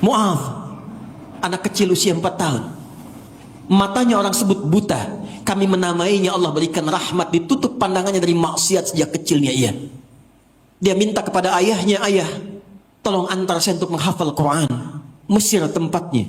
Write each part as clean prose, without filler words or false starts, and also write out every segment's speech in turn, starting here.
Mu'adz, anak kecil usia 4 tahun. Matanya orang sebut buta. Kami menamainya, Allah berikan rahmat, ditutup pandangannya dari maksiat sejak kecilnya ia. Dia minta kepada ayahnya, ayah, tolong antar saya untuk menghafal Quran. Mesir tempatnya.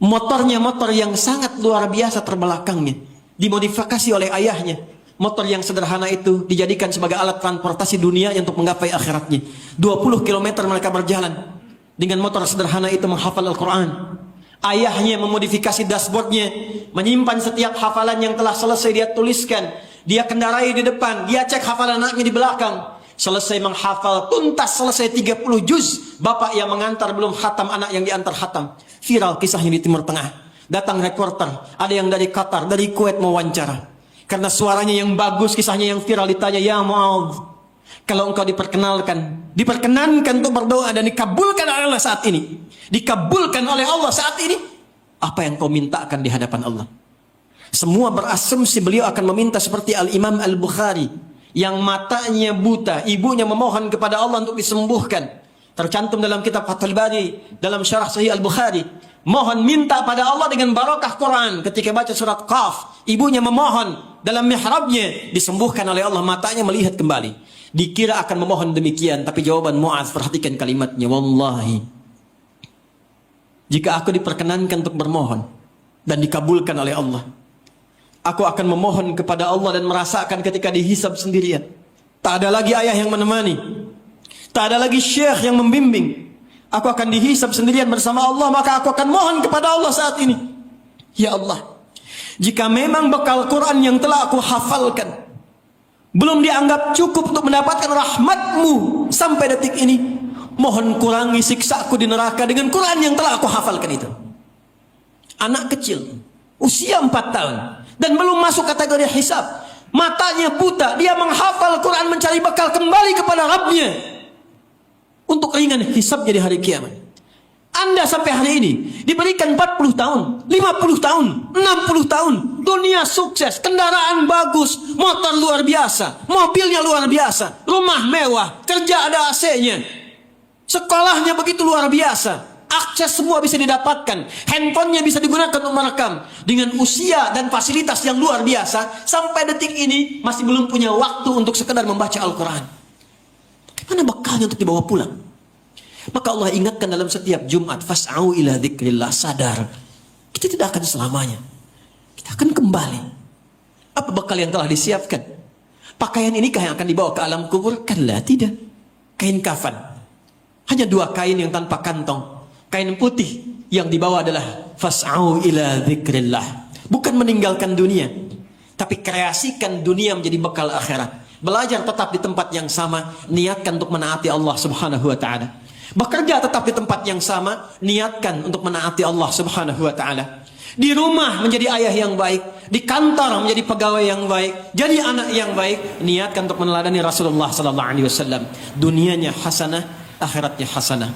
Motornya motor yang sangat luar biasa terbelakangnya. Dimodifikasi oleh ayahnya. Motor yang sederhana itu dijadikan sebagai alat transportasi dunia untuk menggapai akhiratnya. 20 km mereka berjalan. Dengan motor sederhana itu menghafal Al-Quran. Ayahnya memodifikasi dashboardnya, menyimpan setiap hafalan yang telah selesai dia tuliskan. Dia kendarai di depan, dia cek hafalan anaknya di belakang. Selesai menghafal tuntas, selesai 30 juz. Bapak yang mengantar belum khatam, anak yang diantar khatam. Viral kisahnya di Timur Tengah. Datang reporter, ada yang dari Qatar, dari Kuwait mau wawancara. Karena suaranya yang bagus, kisahnya yang viral, ditanya, ya Mu'adz, kalau engkau diperkenankan untuk berdoa dan dikabulkan oleh Allah saat ini, dikabulkan oleh Allah saat ini, apa yang kau mintakan di hadapan Allah? Semua berasumsi beliau akan meminta seperti Al-Imam Al-Bukhari, yang matanya buta, ibunya memohon kepada Allah untuk disembuhkan. Tercantum dalam kitab Fathul Bari, dalam syarah Sahih Al-Bukhari. Mohon minta pada Allah dengan barokah Quran. Ketika baca surat Qaf, ibunya memohon dalam mihrabnya, disembuhkan oleh Allah, matanya melihat kembali. Dikira akan memohon demikian, tapi jawaban Mu'adz, perhatikan kalimatnya, wallahi, jika aku diperkenankan untuk bermohon dan dikabulkan oleh Allah, aku akan memohon kepada Allah dan merasakan ketika dihisab sendirian. Tak ada lagi ayah yang menemani, tak ada lagi syekh yang membimbing. Aku akan dihisab sendirian bersama Allah, maka aku akan mohon kepada Allah saat ini. Ya Allah, jika memang bekal Quran yang telah aku hafalkan belum dianggap cukup untuk mendapatkan rahmat-Mu sampai detik ini, mohon kurangi siksaku di neraka dengan Quran yang telah aku hafalkan itu. Anak kecil, usia 4 tahun, dan belum masuk kategori hisab. Matanya buta, dia menghafal Quran mencari bekal kembali kepada Rabbnya untuk ringan hisabnya di hari kiamat. Anda sampai hari ini diberikan 40 tahun, 50 tahun, 60 tahun, dunia sukses, kendaraan bagus, motor luar biasa, mobilnya luar biasa, rumah mewah, kerja ada AC-nya, sekolahnya begitu luar biasa, akses semua bisa didapatkan, handphonenya bisa digunakan untuk merekam, dengan usia dan fasilitas yang luar biasa, sampai detik ini masih belum punya waktu untuk sekedar membaca Al-Quran. Bagaimana bekalnya untuk dibawa pulang? Maka Allah ingatkan dalam setiap Jumat, fas'au ila dzikrillah, sadar kita tidak akan selamanya, kita akan kembali. Apa bekal yang telah disiapkan? Pakaian inikah yang akan dibawa ke alam kubur? Kalla, tidak. Kain kafan, hanya 2 kain yang tanpa kantong. Kain putih yang dibawa adalah fas'au ila dzikrillah, bukan meninggalkan dunia, tapi kreasikan dunia menjadi bekal akhirat. Belajar tetap di tempat yang sama, niatkan untuk menaati Allah Subhanahu wa taala. Bekerja tetap di tempat yang sama, niatkan untuk menaati Allah Subhanahu wa taala. Di rumah menjadi ayah yang baik, di kantor menjadi pegawai yang baik, jadi anak yang baik, niatkan untuk meneladani Rasulullah sallallahu alaihi wasallam. Dunianya hasanah, akhiratnya hasanah.